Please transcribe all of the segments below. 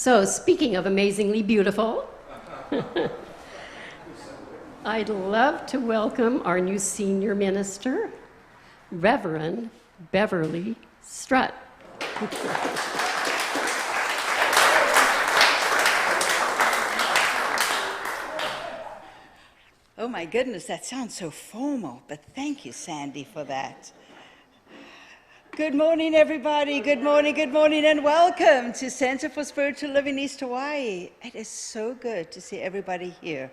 So, speaking of amazingly beautiful, I'd love to welcome our new senior minister, Reverend Beverley Strutt. Oh my goodness, that sounds so formal, but thank you, Sandy, for that. Good morning, everybody. Good morning, and welcome to Center for Spiritual Living East Hawaii. It is so good to see everybody here.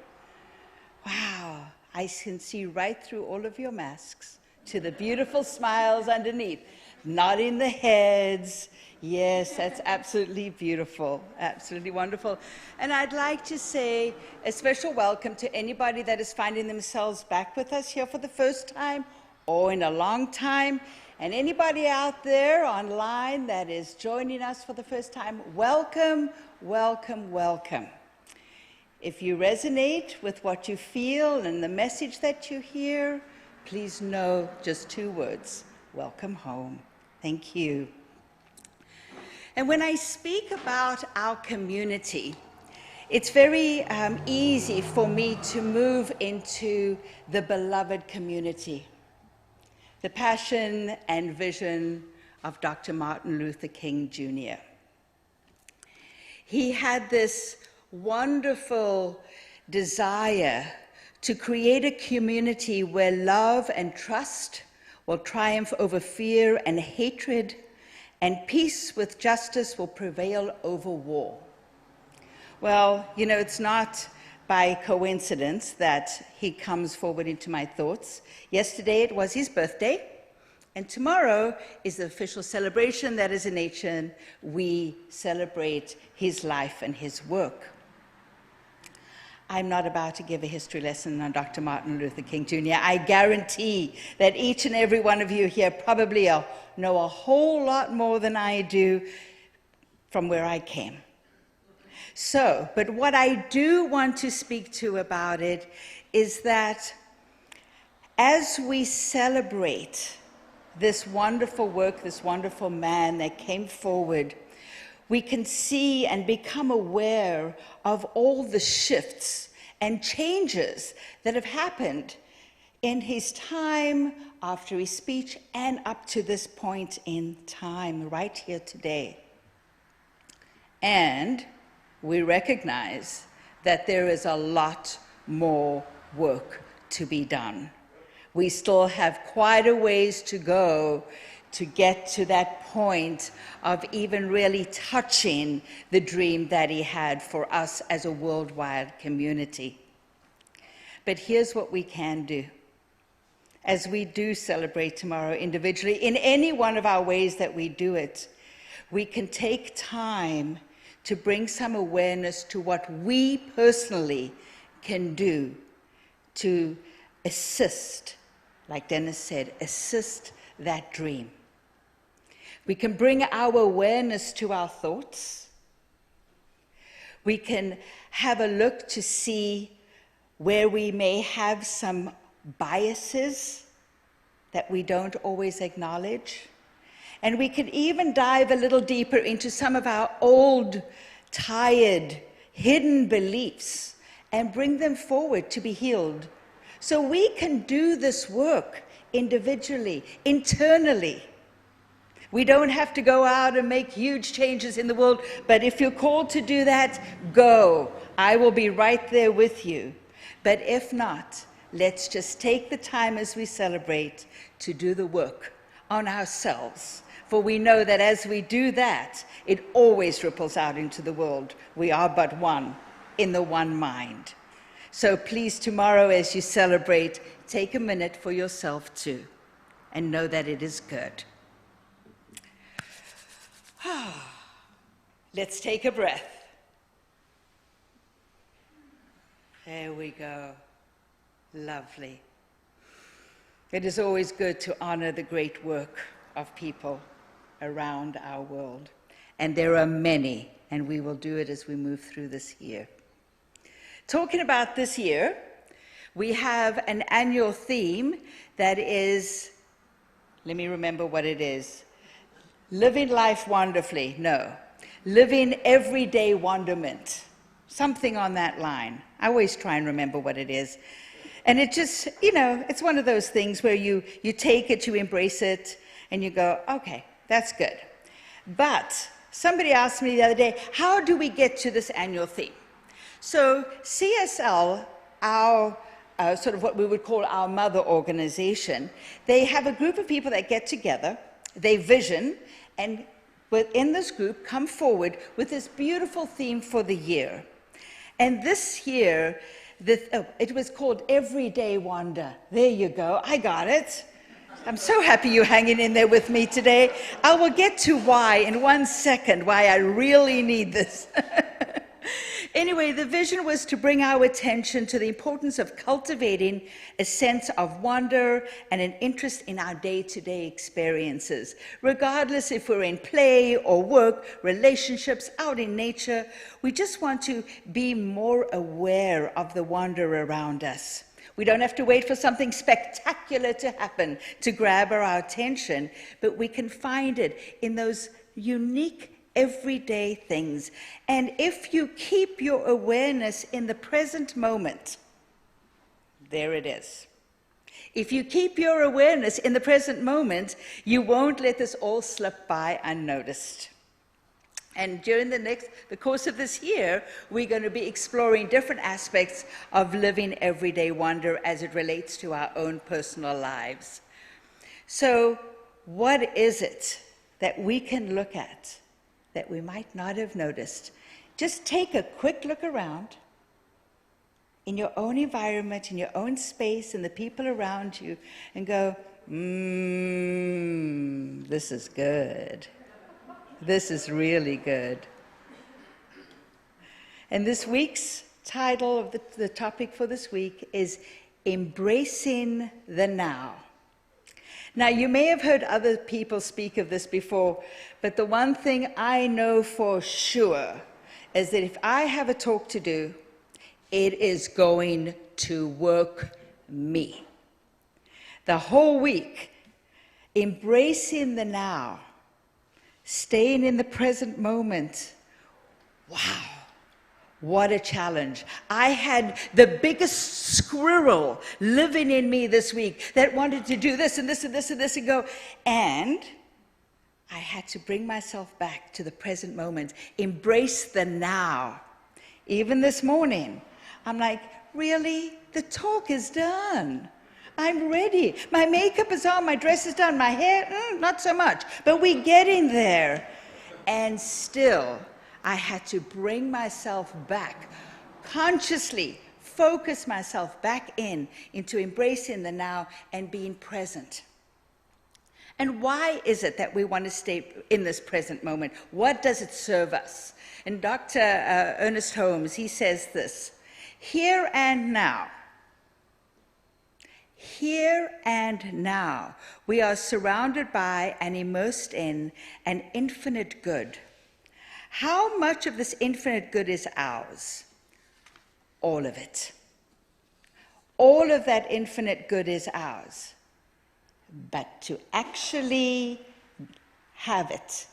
Wow, I can see right through all of your masks to the beautiful smiles underneath, nodding the heads. Yes, that's absolutely beautiful, absolutely wonderful. And I'd like to say a special welcome to anybody that is finding themselves back with us here for the first time or in a long time. And anybody out there online that is joining us for the first time, welcome, welcome, welcome. If you resonate with what you feel and the message that you hear, please know just 2 words: welcome home. Thank you. And when I speak about our community, it's very easy for me to move into the beloved community, the passion and vision of Dr. Martin Luther King Jr. He had this wonderful desire to create a community where love and trust will triumph over fear and hatred, and peace with justice will prevail over war. Well, you know, it's not by coincidence that he comes forward into my thoughts. Yesterday it was his birthday, and tomorrow is the official celebration that as a nation we celebrate his life and his work. I'm not about to give a history lesson on Dr. Martin Luther King Jr. I guarantee that each and every one of you here probably know a whole lot more than I do from where I came. So, but what I do want to speak to about it is that as we celebrate this wonderful work, this wonderful man that came forward, we can see and become aware of all the shifts and changes that have happened in his time, after his speech, and up to this point in time, right here today. And we recognize that there is a lot more work to be done. We still have quite a ways to go to get to that point of even really touching the dream that he had for us as a worldwide community. But here's what we can do. As we do celebrate tomorrow individually, in any one of our ways that we do it, we can take time to bring some awareness to what we personally can do to assist, like Dennis said, assist that dream. We can bring our awareness to our thoughts. We can have a look to see where we may have some biases that we don't always acknowledge. And we can even dive a little deeper into some of our old, tired, hidden beliefs and bring them forward to be healed. So we can do this work individually, internally. We don't have to go out and make huge changes in the world, but if you're called to do that, go. I will be right there with you. But if not, let's just take the time as we celebrate to do the work on ourselves. For we know that as we do that, it always ripples out into the world. We are but one, in the one mind. So please, tomorrow as you celebrate, take a minute for yourself too, and know that it is good. Let's take a breath. There we go. Lovely. It is always good to honor the great work of people around our world. And there are many, and we will do it as we move through this year. Talking about this year, we have an annual theme that is, let me remember what it is. Living life wonderfully. No. living everyday wonderment, something on that line. I always try and remember what it is. And it just, it's one of those things where you take it, you embrace it, and you go, okay, that's good. But somebody asked me the other day, how do we get to this annual theme? So CSL, our sort of what we would call our mother organization, they have a group of people that get together, they vision, and within this group come forward with this beautiful theme for the year. And this year, it was called Everyday Wonder. There you go, I got it. I'm so happy you're hanging in there with me today. I will get to why in 1 second, why I really need this. Anyway, the vision was to bring our attention to the importance of cultivating a sense of wonder and an interest in our day-to-day experiences. Regardless if we're in play or work, relationships, out in nature, we just want to be more aware of the wonder around us. We don't have to wait for something spectacular to happen to grab our attention, but we can find it in those unique everyday things. And if you keep your awareness in the present moment, there it is. If you keep your awareness in the present moment, you won't let this all slip by unnoticed. And during the course of this year, we're going to be exploring different aspects of living everyday wonder as it relates to our own personal lives. So, what is it that we can look at that we might not have noticed? Just take a quick look around in your own environment, in your own space, and the people around you, and go, this is good. This is really good. And this week's title of the topic for this week is Embracing the Now. Now, you may have heard other people speak of this before, but the one thing I know for sure is that if I have a talk to do, it is going to work me. The whole week, embracing the now, staying in the present moment. Wow, what a challenge. I had the biggest squirrel living in me this week that wanted to do this and this and this and this and go. And I had to bring myself back to the present moment, embrace the now. Even this morning, I'm like, really? The talk is done. I'm ready. My makeup is on, my dress is done, my hair, not so much. But we're getting there. And still, I had to bring myself back, consciously focus myself back into embracing the now and being present. And why is it that we want to stay in this present moment? What does it serve us? And Dr. Ernest Holmes, he says this, here and now, we are surrounded by and immersed in an infinite good. How much of this infinite good is ours? All of it. All of that infinite good is ours. But to actually have it,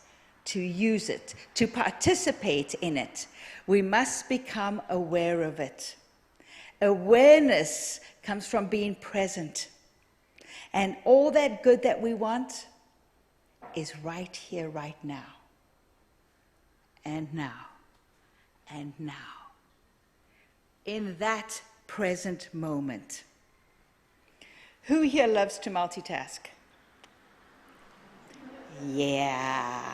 to use it, to participate in it, we must become aware of it. Awareness comes from being present. And all that good that we want is right here, right now. And now. And now. In that present moment. Who here loves to multitask? Yeah.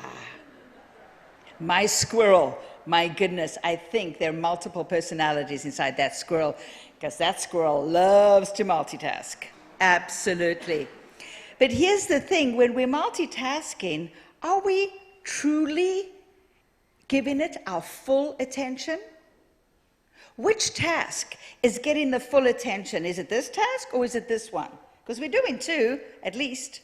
My squirrel, my goodness, I think there are multiple personalities inside that squirrel, because that squirrel loves to multitask. Absolutely. But here's the thing, when we're multitasking, are we truly giving it our full attention? Which task is getting the full attention? Is it this task or is it this one? Because we're doing two, at least.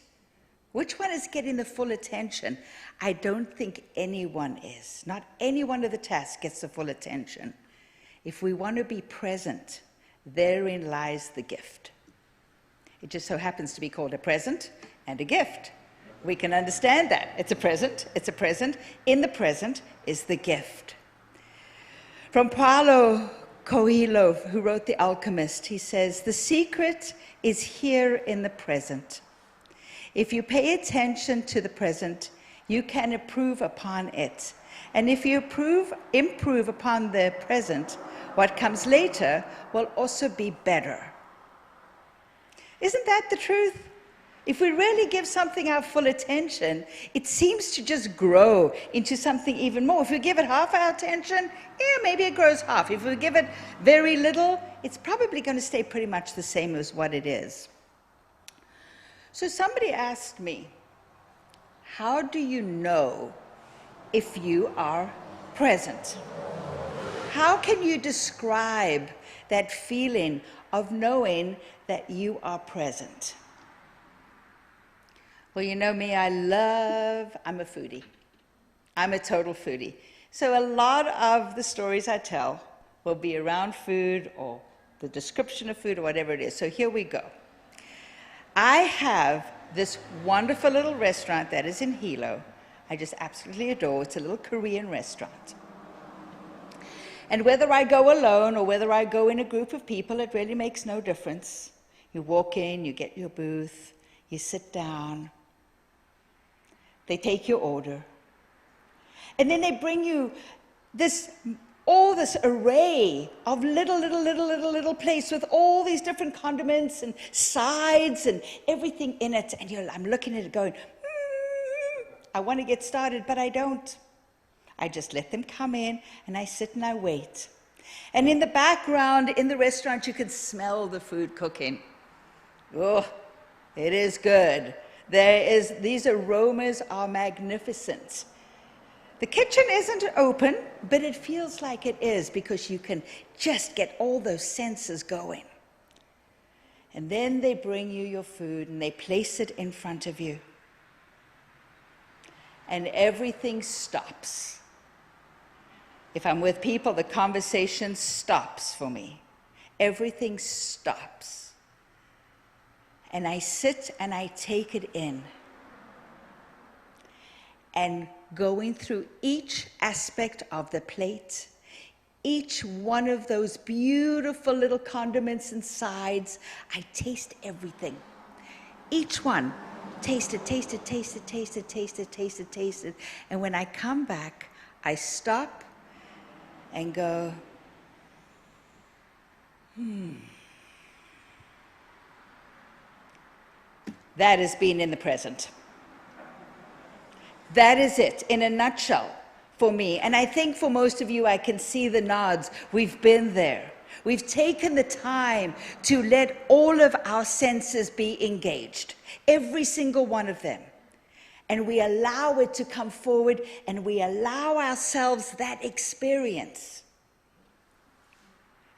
Which one is getting the full attention? I don't think anyone is. Not any one of the tasks gets the full attention. If we want to be present, therein lies the gift. It just so happens to be called a present and a gift. We can understand that. It's a present. It's a present. In the present is the gift. From Paulo Coelho, who wrote The Alchemist, he says, "The secret is here in the present. If you pay attention to the present, you can improve upon it. And if you improve upon the present, what comes later will also be better." Isn't that the truth? If we really give something our full attention, it seems to just grow into something even more. If we give it half our attention, yeah, maybe it grows half. If we give it very little, it's probably going to stay pretty much the same as what it is. So somebody asked me, how do you know if you are present? How can you describe that feeling of knowing that you are present? Well, you know me, I'm a foodie. I'm a total foodie. So a lot of the stories I tell will be around food or the description of food or whatever it is. So here we go. I have this wonderful little restaurant that is in Hilo. I just absolutely adore. It's a little Korean restaurant. And whether I go alone or whether I go in a group of people, it really makes no difference. You walk in, you get your booth, you sit down. They take your order. And then they bring you all this array of little plates with all these different condiments and sides and everything in it. And I'm looking at it going, I want to get started, but I don't. I just let them come in and I sit and I wait. And in the background, in the restaurant, you can smell the food cooking. Oh, it is good. These aromas are magnificent. The kitchen isn't open, but it feels like it is because you can just get all those senses going. And then they bring you your food and they place it in front of you. And everything stops. If I'm with people, the conversation stops for me. Everything stops. And I sit and I take it in. And going through each aspect of the plate, each one of those beautiful little condiments and sides, I taste everything. Each one, taste it. And when I come back, I stop and go, That is being in the present. That is it, in a nutshell, for me. And I think for most of you, I can see the nods. We've been there. We've taken the time to let all of our senses be engaged, every single one of them. And we allow it to come forward, and we allow ourselves that experience.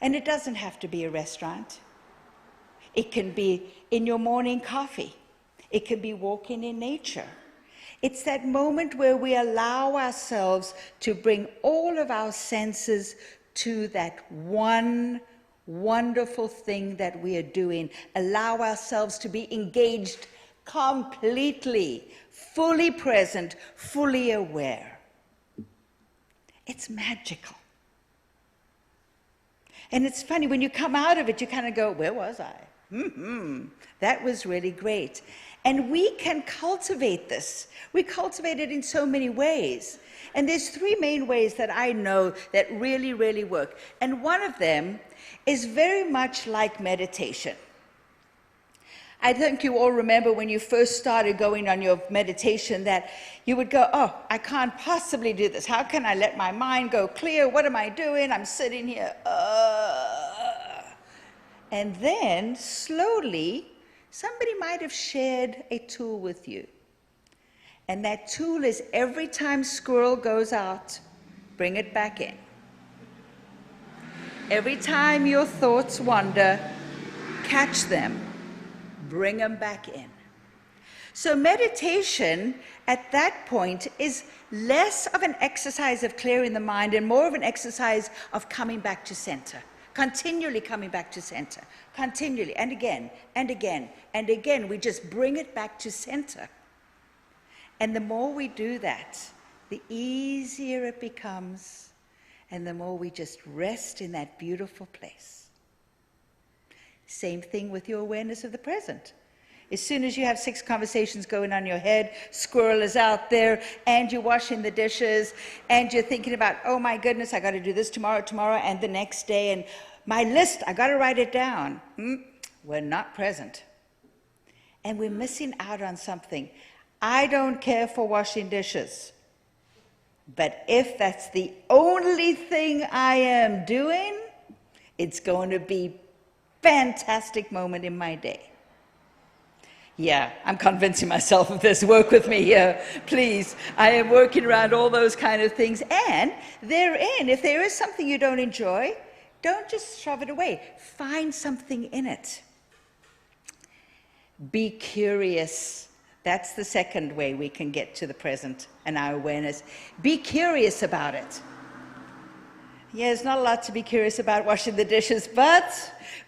And it doesn't have to be a restaurant. It can be in your morning coffee. It can be walking in nature. It's that moment where we allow ourselves to bring all of our senses to that one wonderful thing that we are doing. Allow ourselves to be engaged completely, fully present, fully aware. It's magical. And it's funny, when you come out of it, you kind of go, where was I? That was really great. And we can cultivate this. We cultivate it in so many ways. And there's three main ways that I know that really, really work. And one of them is very much like meditation. I think you all remember when you first started going on your meditation that you would go, oh, I can't possibly do this. How can I let my mind go clear? What am I doing? I'm sitting here. And then slowly, somebody might have shared a tool with you. And that tool is every time squirrel goes out, bring it back in. Every time your thoughts wander, catch them, bring them back in. So meditation at that point is less of an exercise of clearing the mind and more of an exercise of coming back to center. Continually coming back to center, continually, and again, and again, and again. We just bring it back to center. And the more we do that, the easier it becomes, and the more we just rest in that beautiful place. Same thing with your awareness of the present. As soon as you have 6 conversations going on in your head, squirrel is out there, and you're washing the dishes, and you're thinking about, oh my goodness, I got to do this tomorrow, and the next day, and my list, I got to write it down. We're not present. And we're missing out on something. I don't care for washing dishes. But if that's the only thing I am doing, it's going to be a fantastic moment in my day. Yeah, I'm convincing myself of this. Work with me here, please. I am working around all those kind of things. And therein, if there is something you don't enjoy, don't just shove it away. Find something in it. Be curious. That's the second way we can get to the present and our awareness. Be curious about it. Yeah, there's not a lot to be curious about washing the dishes, but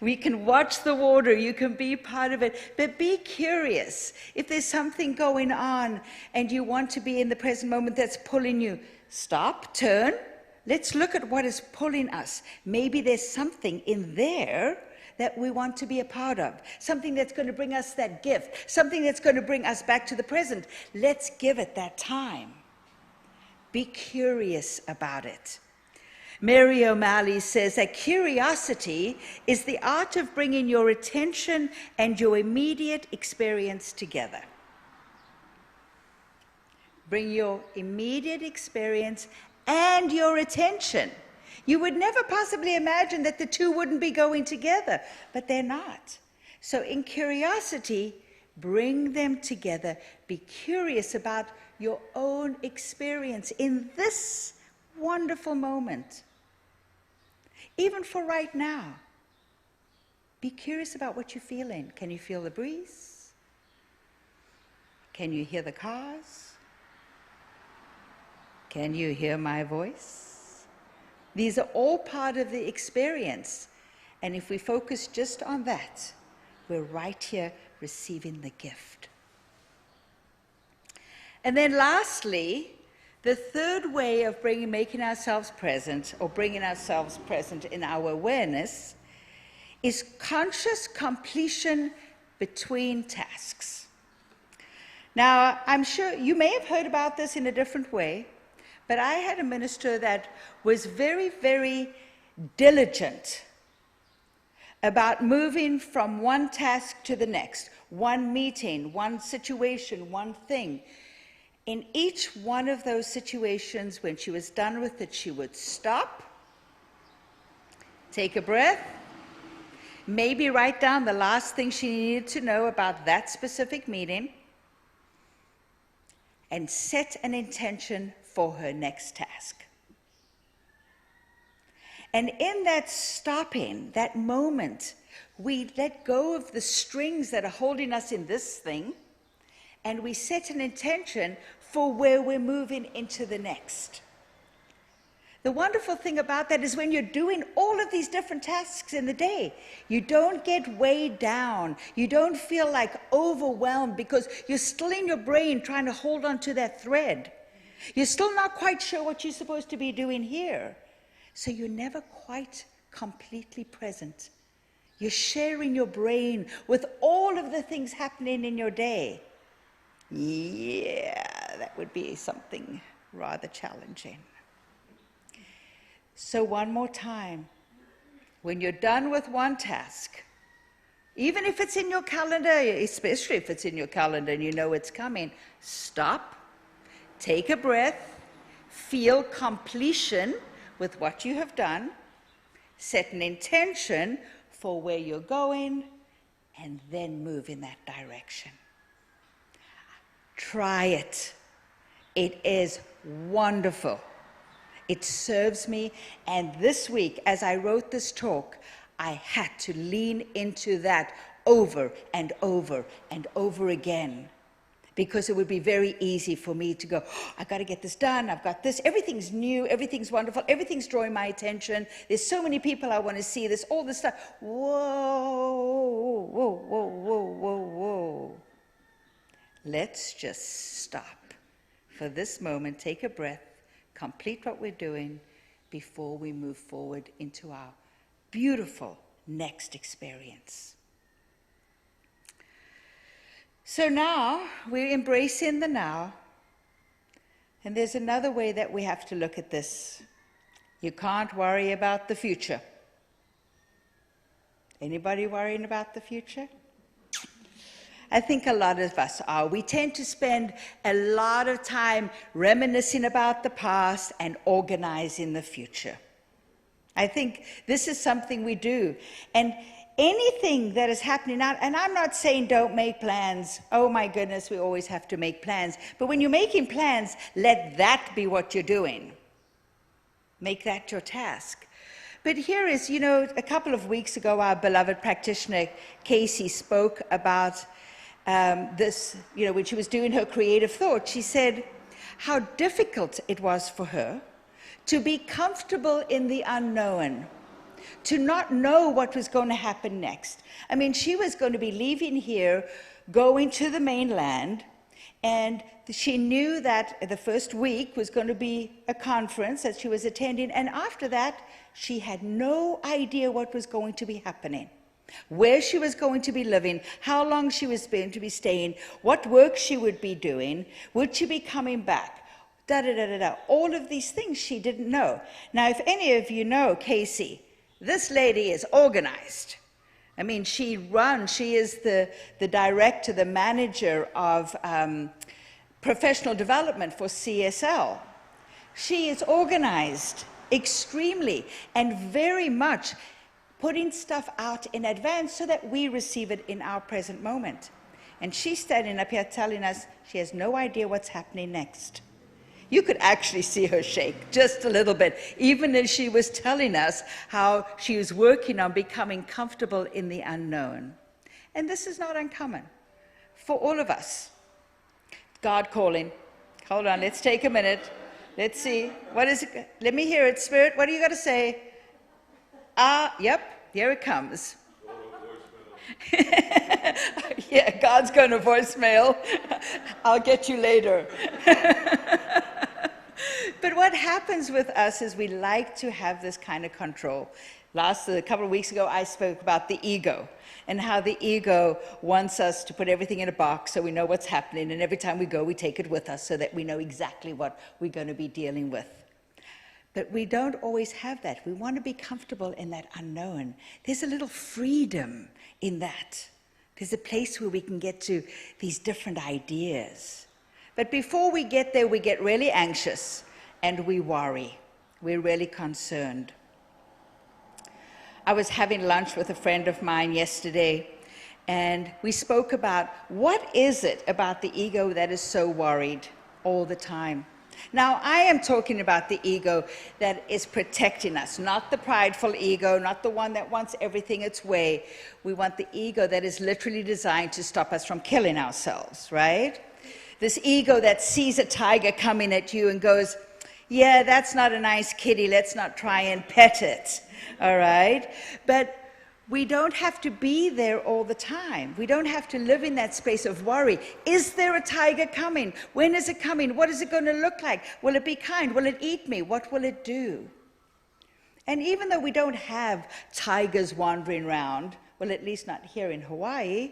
we can watch the water. You can be part of it. But be curious. If there's something going on and you want to be in the present moment that's pulling you, stop, turn. Let's look at what is pulling us. Maybe there's something in there that we want to be a part of, something that's going to bring us that gift, something that's going to bring us back to the present. Let's give it that time. Be curious about it. Mary O'Malley says that curiosity is the art of bringing your attention and your immediate experience together. Bring your immediate experience and your attention. You would never possibly imagine that the two wouldn't be going together, but they're not. So in curiosity, bring them together. Be curious about your own experience in this wonderful moment. Even for right now, be curious about what you're feeling. Can you feel the breeze? Can you hear the cars? Can you hear my voice? These are all part of the experience. And if we focus just on that, we're right here receiving the gift. And then lastly, the third way of making ourselves present, or bringing ourselves present in our awareness, is conscious completion between tasks. Now, I'm sure you may have heard about this in a different way, but I had a minister that was very, very diligent about moving from one task to the next, one meeting, one situation, one thing. In each one of those situations, when she was done with it, she would stop, take a breath, maybe write down the last thing she needed to know about that specific meeting, and set an intention for her next task. And in that stopping, that moment, we let go of the strings that are holding us in this thing, and we set an intention for where we're moving into the next. The wonderful thing about that is when you're doing all of these different tasks in the day, you don't get weighed down. You don't feel like overwhelmed because you're still in your brain trying to hold on to that thread. You're still not quite sure what you're supposed to be doing here. So you're never quite completely present. You're sharing your brain with all of the things happening in your day. Yeah, that would be something rather challenging. So one more time, when you're done with one task, even if it's in your calendar, especially if it's in your calendar and you know it's coming, stop, take a breath, feel completion with what you have done, set an intention for where you're going, and then move in that direction. Try it. It is wonderful. It serves me. And this week, as I wrote this talk, I had to lean into that over and over and over again, because it would be very easy for me to go, oh, I got to get this done. I've got this. Everything's new. Everything's wonderful. Everything's drawing my attention. There's so many people I want to see. There's all this stuff. Whoa, whoa, whoa, whoa, whoa, whoa. Let's just stop for this moment, take a breath, complete what we're doing before we move forward into our beautiful next experience. So now we're embracing the now, and there's another way that we have to look at this. You can't worry about the future. Anybody worrying about the future? I think a lot of us are. We tend to spend a lot of time reminiscing about the past and organizing the future. I think this is something we do. And anything that is happening now, and I'm not saying don't make plans. Oh my goodness, we always have to make plans. But when you're making plans, let that be what you're doing. Make that your task. But here is, a couple of weeks ago, our beloved practitioner, Casey, spoke about this, when she was doing her creative thought. She said how difficult it was for her to be comfortable in the unknown, to not know what was going to happen next. I mean, she was going to be leaving here, going to the mainland, and she knew that the first week was going to be a conference that she was attending, and after that, she had no idea what was going to be happening, where she was going to be living, how long she was going to be staying, what work she would be doing, would she be coming back, da-da-da-da-da. All of these things she didn't know. Now, if any of you know Casey, this lady is organized. I mean, she is the director, the manager of professional development for CSL. She is organized extremely and very much putting stuff out in advance so that we receive it in our present moment. And she's standing up here telling us she has no idea what's happening next. You could actually see her shake just a little bit, even as she was telling us how she was working on becoming comfortable in the unknown. And this is not uncommon for all of us. God calling. Hold on, let's take a minute. Let's see. What is it? Let me hear it, Spirit. What do you got to say? Yep, here it comes. Yeah, God's going to voicemail. I'll get you later. But what happens with us is we like to have this kind of control. A couple of weeks ago, I spoke about the ego and how the ego wants us to put everything in a box so we know what's happening, and every time we go, we take it with us so that we know exactly what we're going to be dealing with. But we don't always have that. We want to be comfortable in that unknown. There's a little freedom in that. There's a place where we can get to these different ideas. But before we get there, we get really anxious and we worry. We're really concerned. I was having lunch with a friend of mine yesterday, and we spoke about what is it about the ego that is so worried all the time. Now, I am talking about the ego that is protecting us, not the prideful ego, not the one that wants everything its way. We want the ego that is literally designed to stop us from killing ourselves, right? This ego that sees a tiger coming at you and goes, yeah, that's not a nice kitty, let's not try and pet it, all right? But we don't have to be there all the time. We don't have to live in that space of worry. Is there a tiger coming? When is it coming? What is it going to look like? Will it be kind? Will it eat me? What will it do? And even though we don't have tigers wandering around, well, at least not here in Hawaii,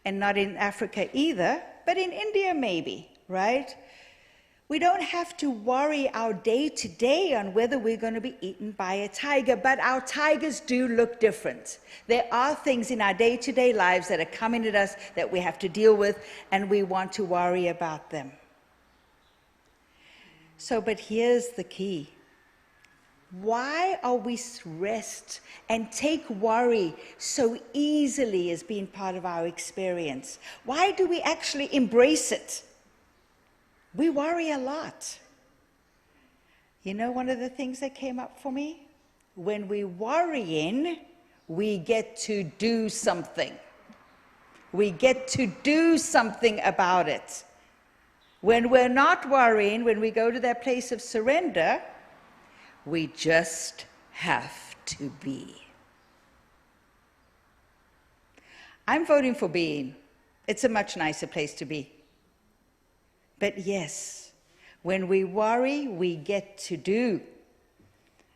and not in Africa either, but in India maybe, right? We don't have to worry our day-to-day on whether we're going to be eaten by a tiger, but our tigers do look different. There are things in our day-to-day lives that are coming at us that we have to deal with, and we want to worry about them. So, but here's the key. Why are we stressed and take worry so easily as being part of our experience? Why do we actually embrace it? We worry a lot. You know, one of the things that came up for me? When we're worrying, we get to do something. We get to do something about it. When we're not worrying, when we go to that place of surrender, we just have to be. I'm voting for being. It's a much nicer place to be. But yes, When we worry, we get to do.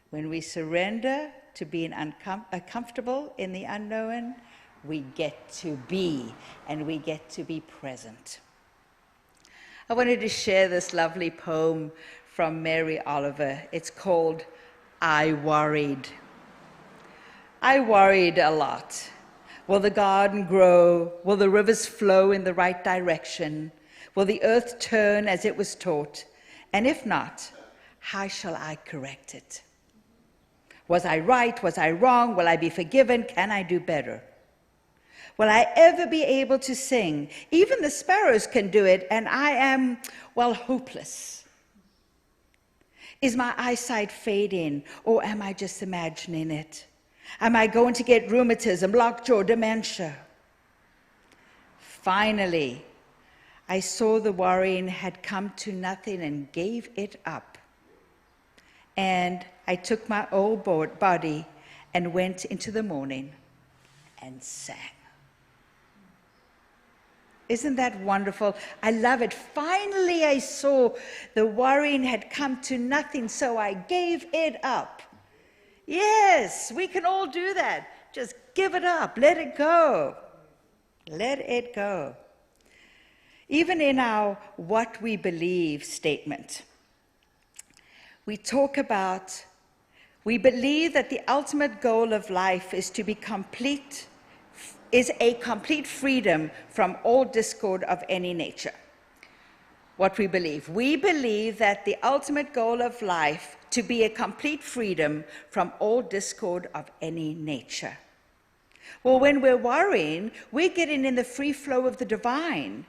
When we surrender to being uncomfortable in the unknown, we get to be, and we get to be present. I wanted to share this lovely poem from Mary Oliver. It's called I Worried. I worried a lot. Will the garden grow? Will the rivers flow in the right direction? Will the earth turn as it was taught? And if not, how shall I correct it? Was I right? Was I wrong? Will I be forgiven? Can I do better? Will I ever be able to sing? Even the sparrows can do it, and I am, well, hopeless. Is my eyesight fading, or am I just imagining it? Am I going to get rheumatism, lockjaw, dementia? Finally, I saw the worrying had come to nothing and gave it up. And I took my old body and went into the morning and sang. Isn't that wonderful? I love it. Finally, I saw the worrying had come to nothing, so I gave it up. Yes, we can all do that. Just give it up. Let it go. Let it go. Even in our what we believe statement, we talk about, we believe that the ultimate goal of life is to be complete, is a complete freedom from all discord of any nature. What we believe that the ultimate goal of life to be a complete freedom from all discord of any nature. Well, when we're worrying, we're getting in the free flow of the divine.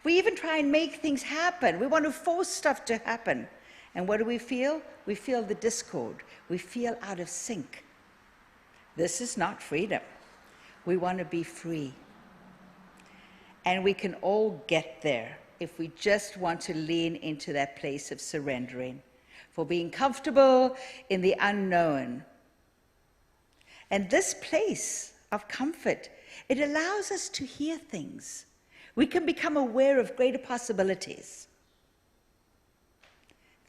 We even try and make things happen. We want to force stuff to happen. And what do we feel? We feel the discord. We feel out of sync. This is not freedom. We want to be free. And we can all get there if we just want to lean into that place of surrendering, for being comfortable in the unknown. And this place of comfort, it allows us to hear things. We can become aware of greater possibilities.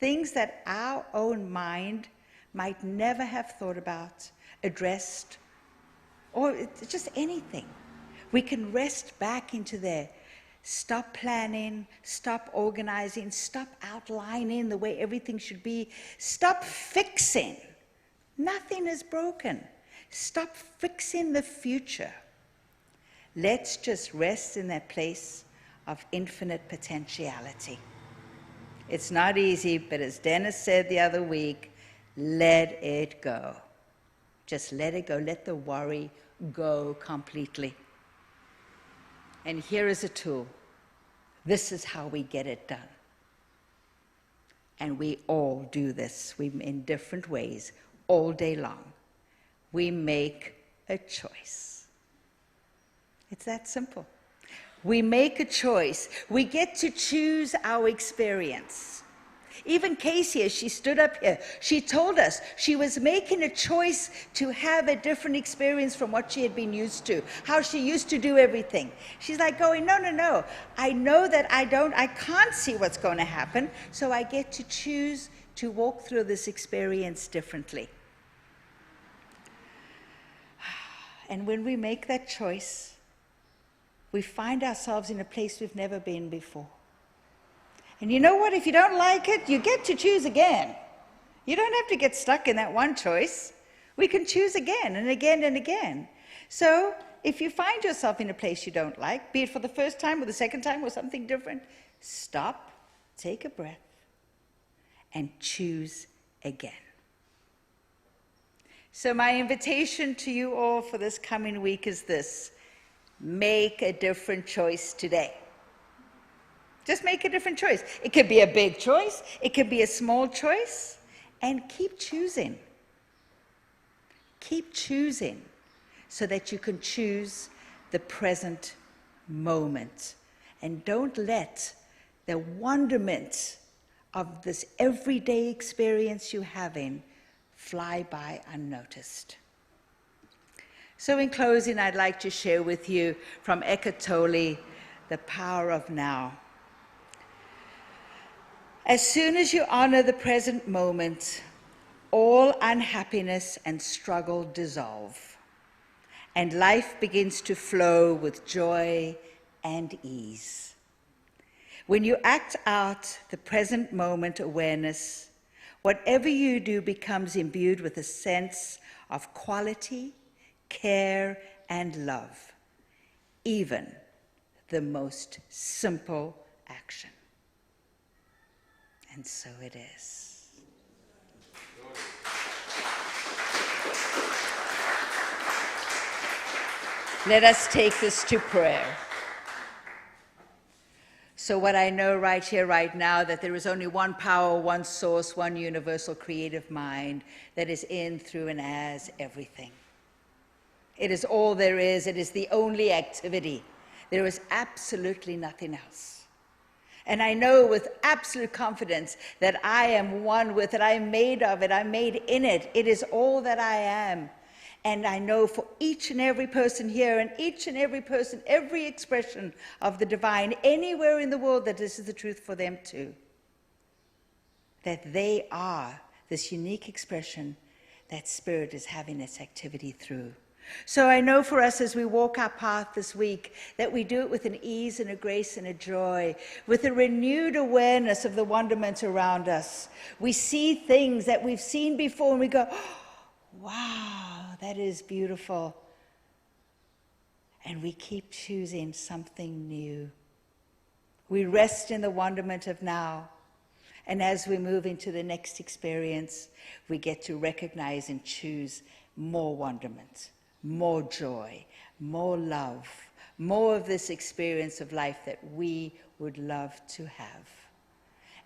Things that our own mind might never have thought about, addressed, or just anything. We can rest back into there. Stop planning, stop organizing, stop outlining the way everything should be. Stop fixing. Nothing is broken. Stop fixing the future. Let's just rest in that place of infinite potentiality. It's not easy, but as Dennis said the other week, let it go. Just let it go. Let the worry go completely. And here is a tool. This is how we get it done. And we all do this in different ways all day long. We make a choice. It's that simple. We make a choice. We get to choose our experience. Even Casey, as she stood up here, she told us she was making a choice to have a different experience from what she had been used to, how she used to do everything. She's like going, no. I know that I can't see what's going to happen, so I get to choose to walk through this experience differently. And when we make that choice, we find ourselves in a place we've never been before. And you know what? If you don't like it, you get to choose again. You don't have to get stuck in that one choice. We can choose again and again and again. So if you find yourself in a place you don't like, be it for the first time or the second time or something different, stop, take a breath, and choose again. So my invitation to you all for this coming week is this: make a different choice today. Just make a different choice. It could be a big choice. It could be a small choice. And keep choosing. Keep choosing so that you can choose the present moment. And don't let the wonderment of this everyday experience you're having fly by unnoticed. So in closing, I'd like to share with you from Eckhart Tolle, The Power of Now. As soon as you honor the present moment, all unhappiness and struggle dissolve, and life begins to flow with joy and ease. When you act out the present moment awareness, whatever you do becomes imbued with a sense of quality, care, and love, even the most simple action. And so it is. Let us take this to prayer. So what I know right here, right now, that there is only one power, one source, one universal creative mind that is in, through, and as everything. It is all there is. It is the only activity. There is absolutely nothing else. And I know with absolute confidence that I am one with it. I'm made of it. I'm made in it. It is all that I am. And I know for each and every person here, and each and every person, every expression of the divine, anywhere in the world, that this is the truth for them too. That they are this unique expression that Spirit is having its activity through. So I know for us as we walk our path this week, that we do it with an ease and a grace and a joy, with a renewed awareness of the wonderment around us. We see things that we've seen before and we go, oh, wow, that is beautiful. And we keep choosing something new. We rest in the wonderment of now. And as we move into the next experience, we get to recognize and choose more wonderment, more joy, more love, more of this experience of life that we would love to have.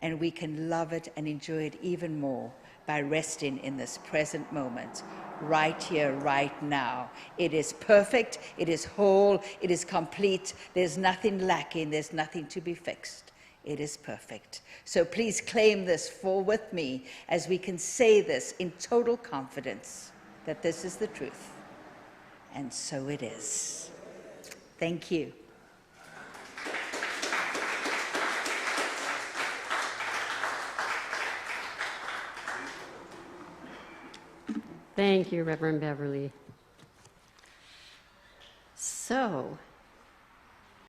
And we can love it and enjoy it even more by resting in this present moment, right here, right now. It is perfect, it is whole, it is complete. There's nothing lacking, there's nothing to be fixed. It is perfect. So please claim this for with me as we can say this in total confidence that this is the truth. And so it is. Thank you. Thank you, Reverend Beverley. So,